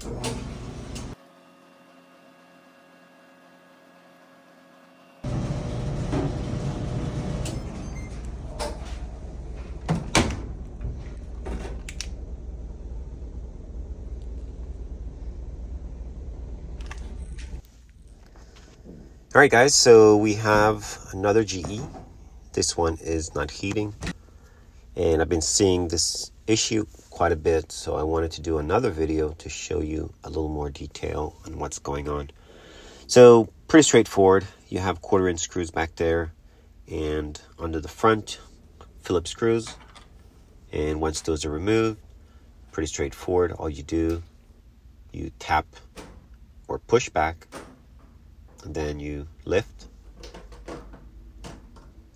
All right, guys, so we have another GE. This one is not heating, and I've been seeing this issue quite a bit, so I wanted to do another video to show you a little more detail on what's going on. So pretty straightforward. You have 1/4-inch screws back there, and under the front, Phillips screws. And once those are removed, pretty straightforward. All you do, you tap or push back, and then you lift.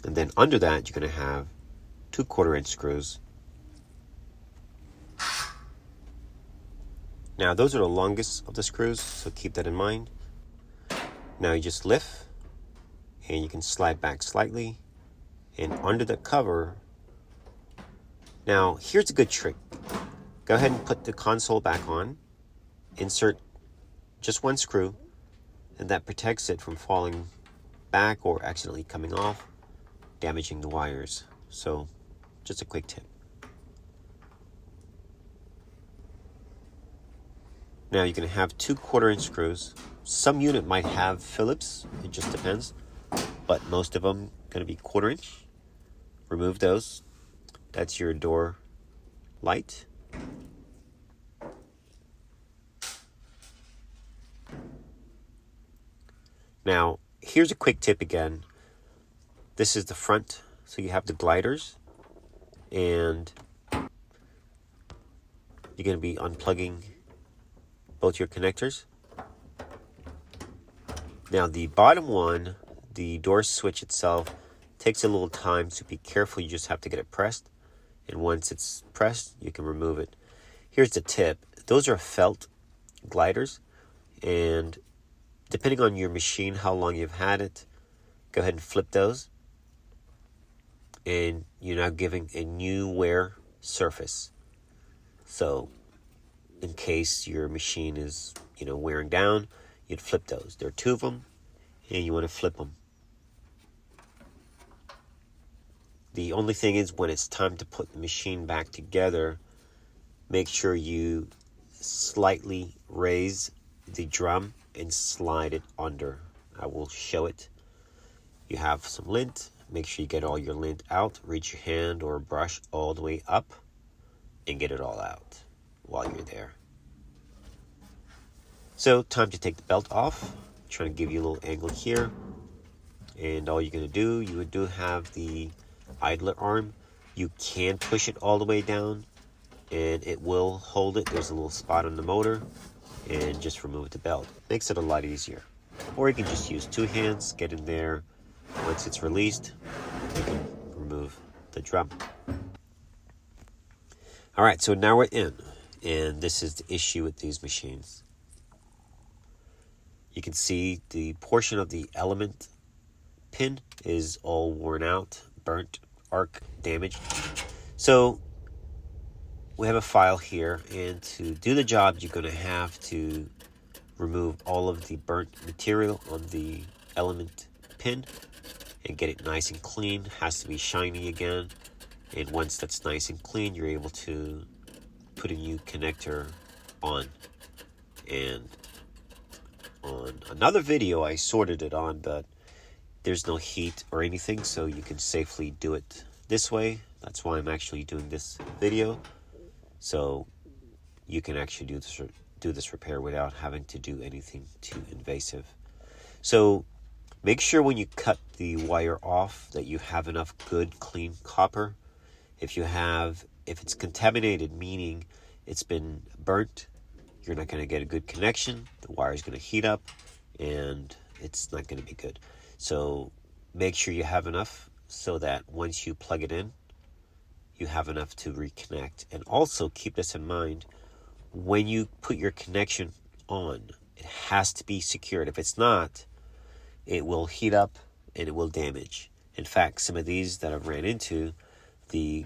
And then under that, you're going to have 2 1/4-inch screws. Now, those are the longest of the screws, so keep that in mind. Now, you just lift, and you can slide back slightly. And under the cover, now, here's a good trick. Go ahead and put the console back on. Insert just one screw, and that protects it from falling back or accidentally coming off, damaging the wires. So, just a quick tip. Now, you're going to have 2 1/4-inch screws. Some unit might have Phillips, it just depends, but most of them going to be 1/4-inch. Remove those. That's your door light. Now, here's a quick tip again. This is the front, so you have the gliders, and you're going to be unplugging both your connectors. Now, the bottom one, the door switch itself, takes a little time, so be careful. You just have to get it pressed, and once it's pressed, you can remove it. Here's the tip. Those are felt gliders, and depending on your machine, how long you've had it, go ahead and flip those. And you're now giving a new wear surface. So, in case your machine is, wearing down, you'd flip those. There are 2 of them, and you want to flip them. The only thing is, when it's time to put the machine back together, make sure you slightly raise the drum and slide it under. I will show it. You have some lint. Make sure you get all your lint out. Reach your hand or brush all the way up and get it all out while you're there. So, time to take the belt off. I'm trying to give you a little angle here. And all you're going to do, you do have the idler arm. You can push it all the way down, and it will hold it. There's a little spot on the motor, and just remove the belt. Makes it a lot easier. Or you can just use 2 hands, get in there. Once it's released, you can remove the drum. All right, so now we're in, and this is the issue with these machines. You can see the portion of the element pin is all worn out, burnt, arc, damaged. So we have a file here, and to do the job, you're going to have to remove all of the burnt material on the element pin and get it nice and clean. It has to be shiny again, and once that's nice and clean, you're able to put a new connector on. And on another video, I sorted it on, but there's no heat or anything, so you can safely do it this way. That's why I'm actually doing this video, so you can actually do this repair without having to do anything too invasive. So make sure when you cut the wire off that you have enough good clean copper. If it's contaminated, meaning it's been burnt, you're not going to get a good connection. The wire is going to heat up, and it's not going to be good. So make sure you have enough so that once you plug it in, you have enough to reconnect. And also keep this in mind, when you put your connection on, it has to be secured. If it's not, it will heat up and it will damage. In fact, some of these that I've ran into, the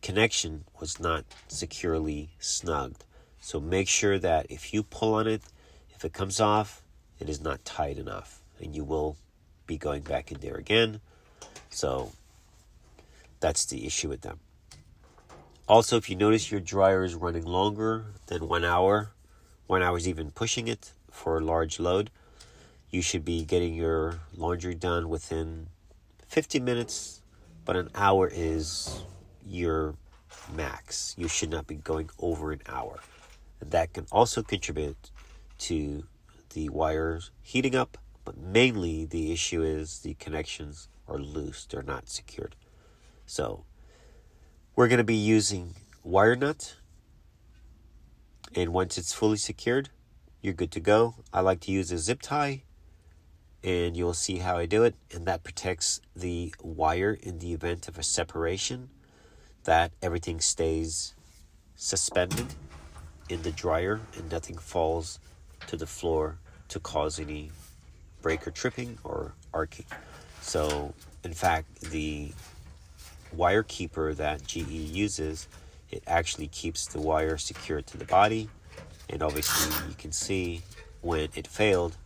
connection was not securely snugged. So make sure that if you pull on it, if it comes off, it is not tight enough, and you will be going back in there again. So that's the issue with them. Also, if you notice your dryer is running longer than 1 hour, 1 hour is even pushing it for a large load, you should be getting your laundry done within 50 minutes, but an hour is your max. You should not be going over an hour. And that can also contribute to the wires heating up, but mainly the issue is the connections are loose, they're not secured. So we're going to be using wire nut, and once it's fully secured, you're good to go. I like to use a zip tie, and you'll see how I do it, and that protects the wire in the event of a separation, that everything stays suspended in the dryer and nothing falls to the floor to cause any break or tripping or arcing. So in fact, the wire keeper that GE uses, it actually keeps the wire secured to the body, and obviously you can see when it failed,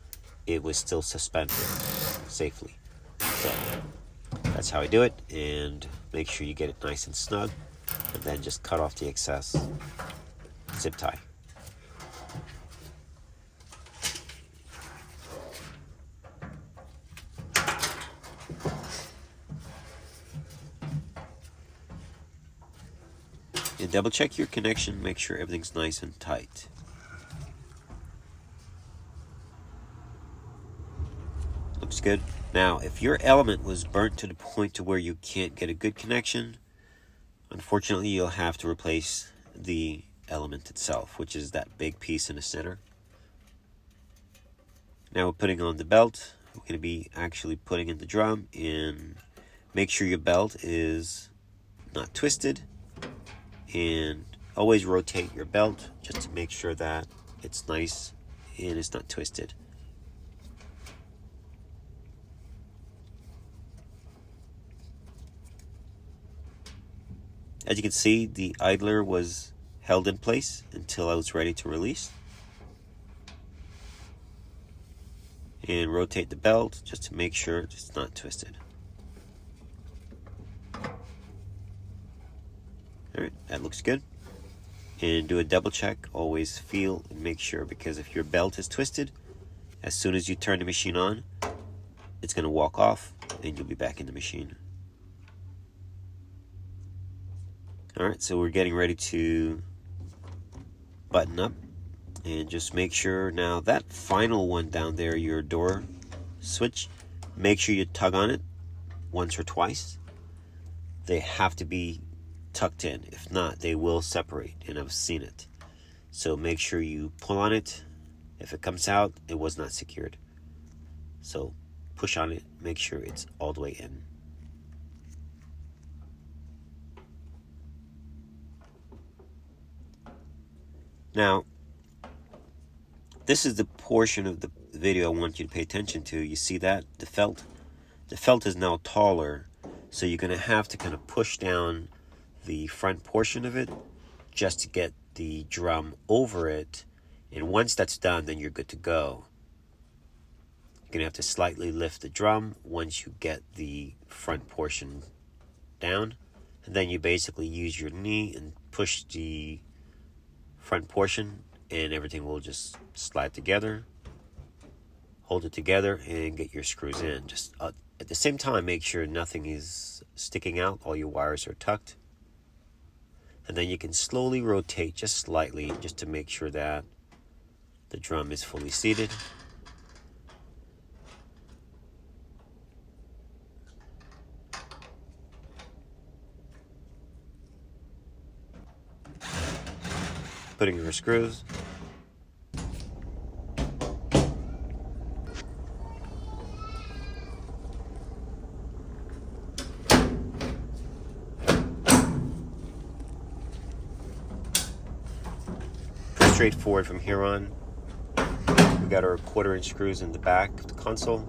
it was still suspended safely. So that's how I do it, and make sure you get it nice and snug, and then just cut off the excess zip tie. And double check your connection, make sure everything's nice and tight. Looks good. Now, if your element was burnt to the point to where you can't get a good connection, unfortunately you'll have to replace the element itself, which is that big piece in the center. Now we're putting on the belt. We're going to be actually putting in the drum, and make sure your belt is not twisted, and always rotate your belt just to make sure that it's nice and it's not twisted. As you can see, the idler was held in place until I was ready to release. And rotate the belt just to make sure it's not twisted. Alright, that looks good. And do a double check, always feel and make sure, because if your belt is twisted, as soon as you turn the machine on, it's going to walk off and you'll be back in the machine. Alright, so we're getting ready to button up, and just make sure now that final one down there, your door switch, make sure you tug on it once or twice. They have to be tucked in. If not, they will separate, and I've seen it. So make sure you pull on it. If it comes out, it was not secured. So push on it, make sure it's all the way in. Now, this is the portion of the video I want you to pay attention to. You see that? The felt? The felt is now taller, so you're going to have to kind of push down the front portion of it just to get the drum over it. And once that's done, then you're good to go. You're going to have to slightly lift the drum once you get the front portion down. And then you basically use your knee and push the front portion, and everything will just slide together. Hold it together and get your screws in. Just at the same time, make sure nothing is sticking out. All your wires are tucked. And then you can slowly rotate just slightly, just to make sure that the drum is fully seated. Putting your screws. Pretty straightforward from here on. We got our 1/4-inch screws in the back of the console.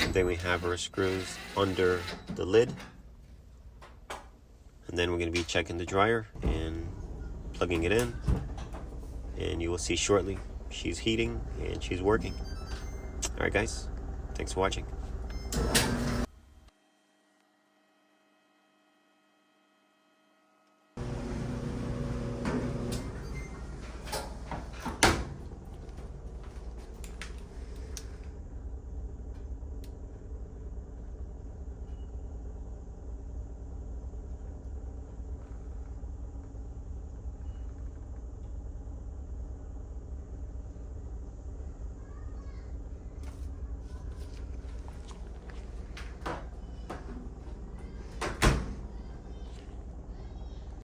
And then we have our screws under the lid. And then we're going to be checking the dryer, and plugging it in, and you will see shortly she's heating and she's working. Alright guys, thanks for watching.